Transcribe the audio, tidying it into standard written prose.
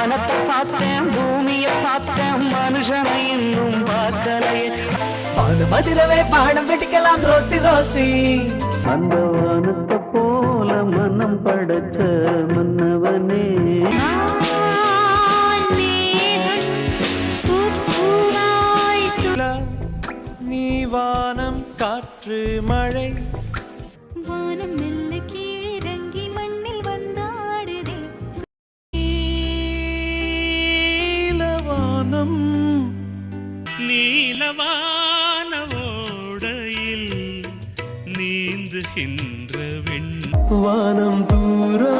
வானத்தை பார்த்தேன் பூமியை பார்த்தேன் மனுஷனை இன்னும் பார்க்கலையே மதுரவே பாடம் வெட்டிக்கலாம் ரோசி ரோசி அந்த வானத்தை போல மனம் படைச்ச மன்னவனே நீ வானம் காற்று மழை வானம் மெல்ல கீழிறங்கி மண்ணில் வந்தாடுதே நீலவானம் நீலவான ஓடையில் நீந்துகின்ற வானம் தூரா